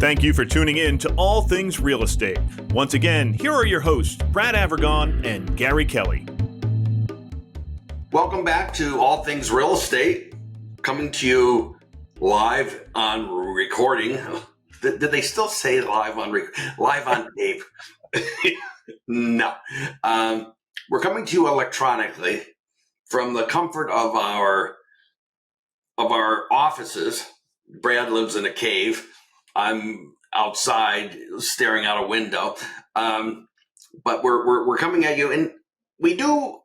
Thank you for tuning in to All Things Real Estate. Once again, here are your hosts, Brad Avergon and Gary Kelly. Welcome back to All Things Real Estate, coming to you live on recording. Did they still say live on tape? No. We're coming to you electronically from the comfort of our offices. Brad lives in a cave. I'm outside staring out a window. But we're coming at you, and we do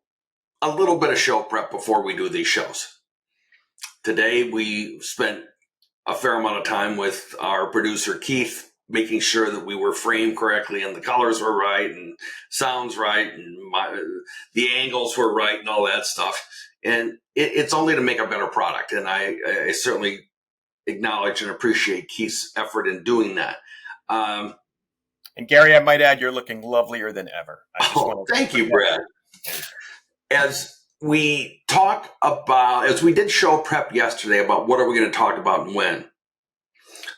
a little bit of show prep before we do these shows. Today, we spent a fair amount of time with our producer, Keith, making sure that we were framed correctly and the colors were right and sounds right and the angles were right and all that stuff. And it's only to make a better product. And I certainly acknowledge and appreciate Keith's effort in doing that. And Gary, I might add, you're looking lovelier than ever. Thank you, Brad. As we did show prep yesterday about what are we going to talk about and when,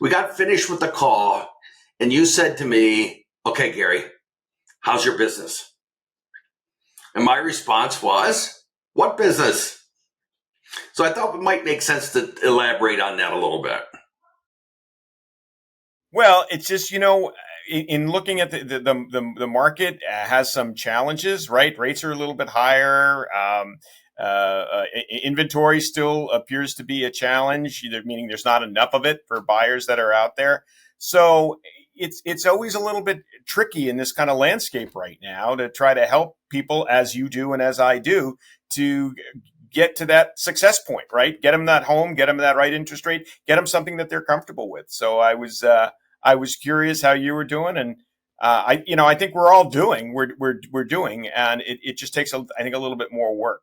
we got finished with the call and you said to me, okay, Gary, how's your business? And my response was, what business? So I thought it might make sense to elaborate on that a little bit. Well, it's just, in looking at the market has some challenges, right? Rates are a little bit higher. Inventory still appears to be a challenge, meaning there's not enough of it for buyers that are out there. So it's always a little bit tricky in this kind of landscape right now to try to help people, as you do and as I do, to get to that success point, right? Get them that home, get them that right interest rate, get them something that they're comfortable with. So I was curious how you were doing, and I think we're all doing, we're doing, and it just takes I think a little bit more work.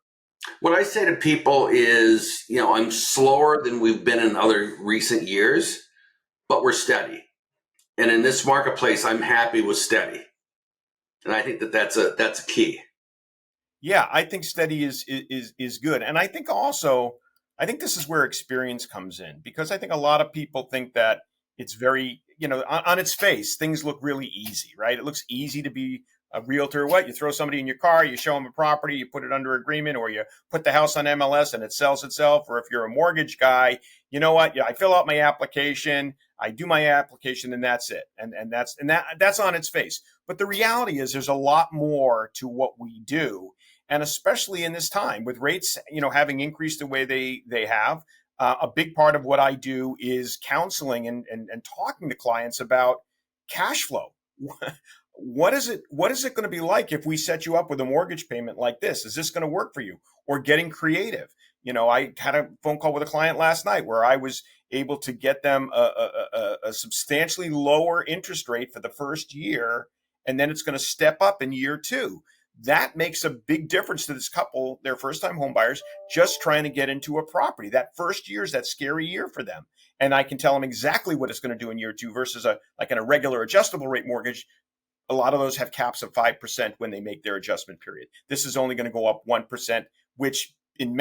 What I say to people is, I'm slower than we've been in other recent years, but we're steady. And in this marketplace, I'm happy with steady. And I think that's a key. Yeah, I think steady is good. And I think this is where experience comes in, because I think a lot of people think that it's very, on its face, things look really easy, right? It looks easy to be a realtor. You throw somebody in your car, you show them a property, you put it under agreement, or you put the house on MLS and it sells itself. Or if you're a mortgage guy, you know what? Yeah, I fill out my application, I do my application, and that's it. And that's on its face. But the reality is there's a lot more to what we do. And especially in this time with rates, having increased the way they have, a big part of what I do is counseling and talking to clients about cash flow. What is it going to be like if we set you up with a mortgage payment like this? Is this going to work for you? Or getting creative. I had a phone call with a client last night where I was able to get them a substantially lower interest rate for the first year, and then it's going to step up in year two. That makes a big difference to this couple. They're first-time home buyers just trying to get into a property. That first year is that scary year for them. And I can tell them exactly what it's going to do in year two versus like in a regular adjustable rate mortgage. A lot of those have caps of 5% when they make their adjustment period. This is only going to go up 1%, which in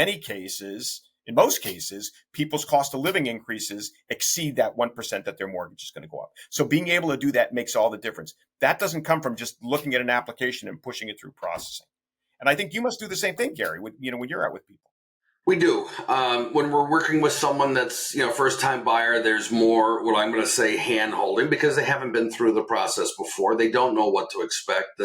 most cases, people's cost of living increases exceed that 1% that their mortgage is going to go up. So being able to do that makes all the difference. That doesn't come from just looking at an application and pushing it through processing. And I think you must do the same thing, Gary, when you're out with people. We do. When we're working with someone that's, first-time buyer, there's more, what I'm going to say, hand-holding, because they haven't been through the process before. They don't know what to expect.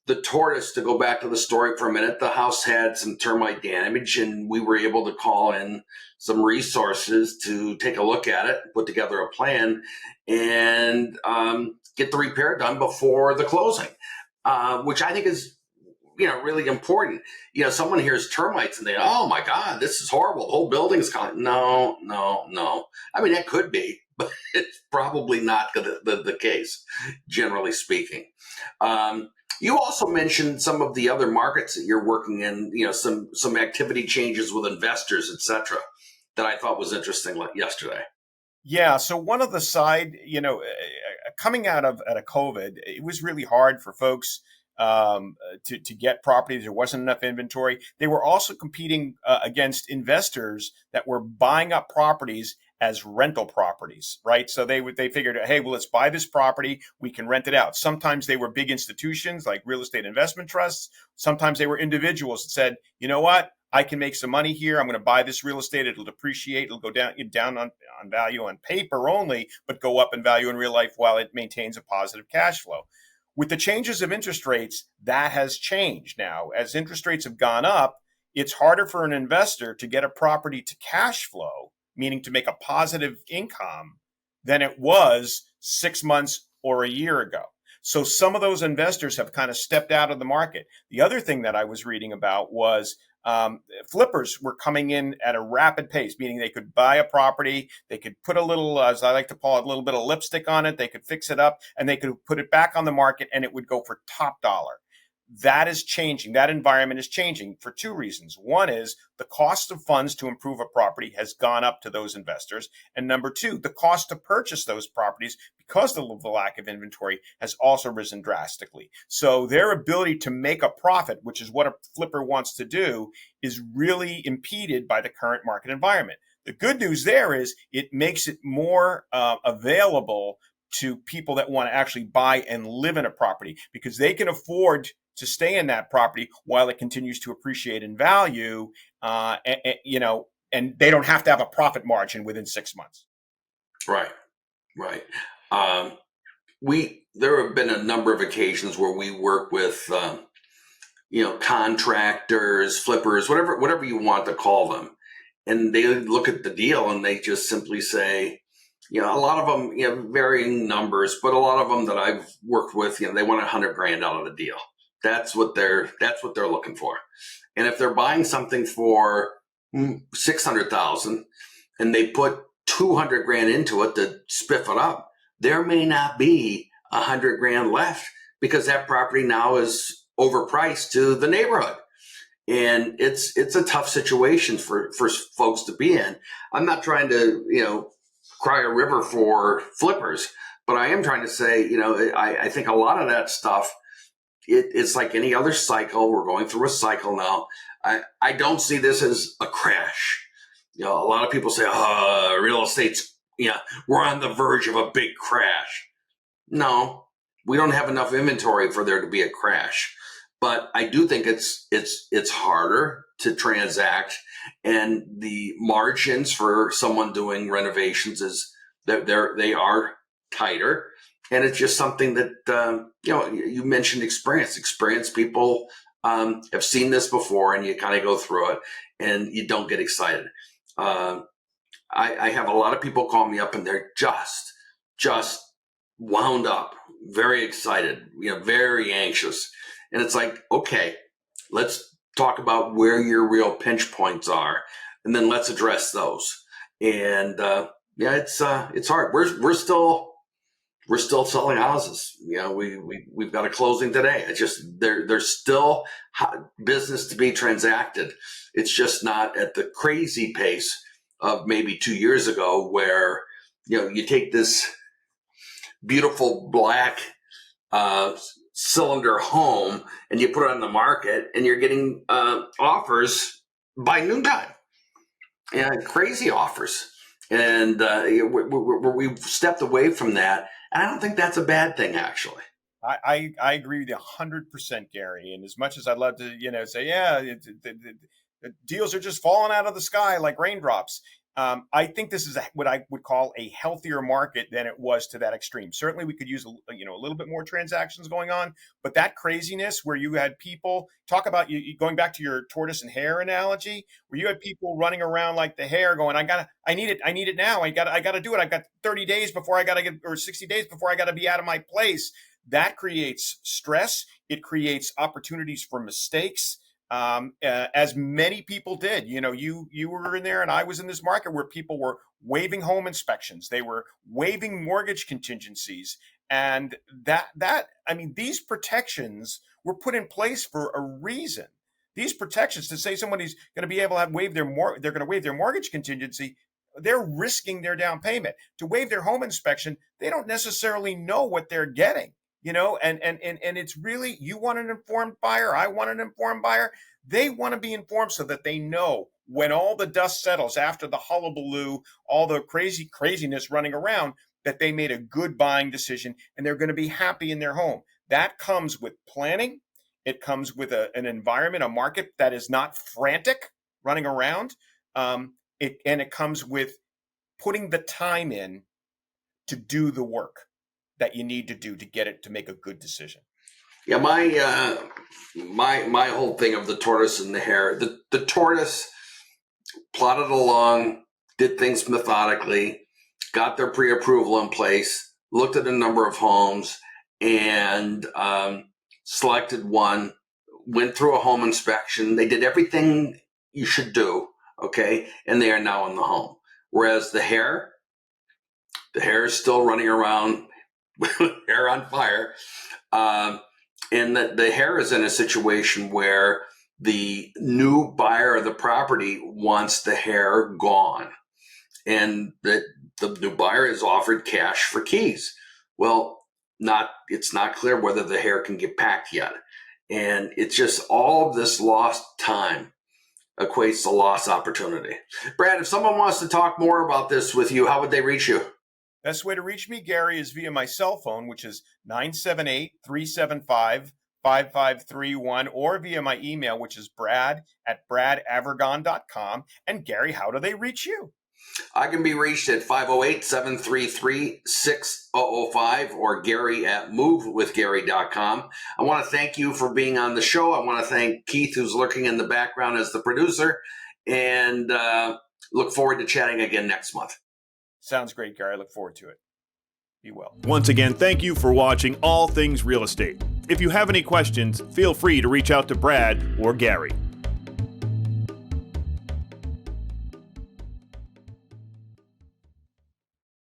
The tortoise, to go back to the story for a minute, the house had some termite damage, and we were able to call in some resources to take a look at it, put together a plan, and get the repair done before the closing, which I think is really important. Someone hears termites and they, oh my God, this is horrible. The whole building is calling. No. I mean, that could be, but it's probably not the case, generally speaking. You also mentioned some of the other markets that you're working in, some activity changes with investors, et cetera, that I thought was interesting yesterday. Yeah. So one of the side, coming out of COVID, it was really hard for folks to get properties. There wasn't enough inventory. They were also competing against investors that were buying up properties as rental properties, right? So they figured, hey, well, let's buy this property, we can rent it out. Sometimes they were big institutions like real estate investment trusts. Sometimes they were individuals that said, you know what, I can make some money here. I'm going to buy this real estate. It'll depreciate. It'll go down on value on paper only, but go up in value in real life while it maintains a positive cash flow. With the changes of interest rates, that has changed now. As interest rates have gone up, it's harder for an investor to get a property to cash flow, meaning to make a positive income, than it was 6 months or a year ago. So some of those investors have kind of stepped out of the market. The other thing that I was reading about was flippers were coming in at a rapid pace, meaning they could buy a property, they could put a little, as I like to call it, a little bit of lipstick on it, they could fix it up, and they could put it back on the market, and it would go for top dollar. That is changing. That environment is changing for two reasons. One is the cost of funds to improve a property has gone up to those investors. And number two, the cost to purchase those properties, because of the lack of inventory, has also risen drastically. So their ability to make a profit, which is what a flipper wants to do, is really impeded by the current market environment. The good news there is it makes it more available to people that want to actually buy and live in a property, because they can afford to stay in that property while it continues to appreciate in value, and they don't have to have a profit margin within 6 months. Right. There have been a number of occasions where we work with, contractors, flippers, whatever you want to call them, and they look at the deal and they just simply say, a lot of them, varying numbers, but a lot of them that I've worked with, they want $100,000 out of the deal. That's what they're looking for. And if they're buying something for $600,000 and they put $200,000 into it to spiff it up, there may not be $100,000 left, because that property now is overpriced to the neighborhood. And it's a tough situation for folks to be in. I'm not trying to, cry a river for flippers, but I am trying to say, I think a lot of that stuff, it's like any other cycle. We're going through a cycle now. I don't see this as a crash. A lot of people say, real estate's, we're on the verge of a big crash. No, we don't have enough inventory for there to be a crash. But I do think it's harder to transact, and the margins for someone doing renovations is that they are tighter, and it's just something that you mentioned experience. Experienced people have seen this before, and you kind of go through it, and you don't get excited. I have a lot of people call me up, and they're just wound up, very excited, very anxious. And it's like, okay, let's talk about where your real pinch points are, and then let's address those. And it's hard. We're still selling houses. We've got a closing today. It's just there's still business to be transacted. It's just not at the crazy pace of maybe 2 years ago, where you take this beautiful black cylinder home and you put it on the market, and you're getting offers by noontime, crazy offers. And we've stepped away from that, and I don't think that's a bad thing, actually. I agree with you 100%, Gary. And as much as I'd love to, say, the deals are just falling out of the sky like raindrops, I think this is what I would call a healthier market than it was to that extreme. Certainly, we could use a little bit more transactions going on, but that craziness where you had people talk about you going back to your tortoise and hare analogy, where you had people running around like the hare, going, I need it now, I got to do it. I got 30 days before I got to get, or 60 days before I got to be out of my place. That creates stress. It creates opportunities for mistakes. As many people did. You were in there, and I was in this market where people were waiving home inspections. They were waiving mortgage contingencies. And these protections were put in place for a reason. These protections, to say somebody's going to be able to they're going to waive their mortgage contingency, they're risking their down payment. To waive their home inspection, they don't necessarily know what they're getting. And it's really, you want an informed buyer, I want an informed buyer. They want to be informed so that they know when all the dust settles after the hullabaloo, all the craziness running around, that they made a good buying decision and they're going to be happy in their home. That comes with planning. It comes with an environment, a market that is not frantic running around. It comes with putting the time in to do the work that you need to do to get it to make a good decision. Yeah, my whole thing of the tortoise and the hare. The tortoise plodded along, did things methodically, got their pre-approval in place, looked at a number of homes, and selected one. Went through a home inspection. They did everything you should do, okay, and they are now in the home. Whereas the hare is still running around, hair on fire. And the hare is in a situation where the new buyer of the property wants the hare gone. And the new buyer is offered cash for keys. Well, it's not clear whether the hare can get packed yet. And it's just all of this lost time equates to lost opportunity. Brad, if someone wants to talk more about this with you, how would they reach you? Best way to reach me, Gary, is via my cell phone, which is 978-375-5531, or via my email, which is brad@bradavergon.com. And Gary, how do they reach you? I can be reached at 508-733-6005 or Gary@movewithgary.com. I want to thank you for being on the show. I want to thank Keith, who's lurking in the background as the producer, and look forward to chatting again next month. Sounds great, Gary. I look forward to it. Be well. Once again, thank you for watching All Things Real Estate. If you have any questions, feel free to reach out to Brad or Gary.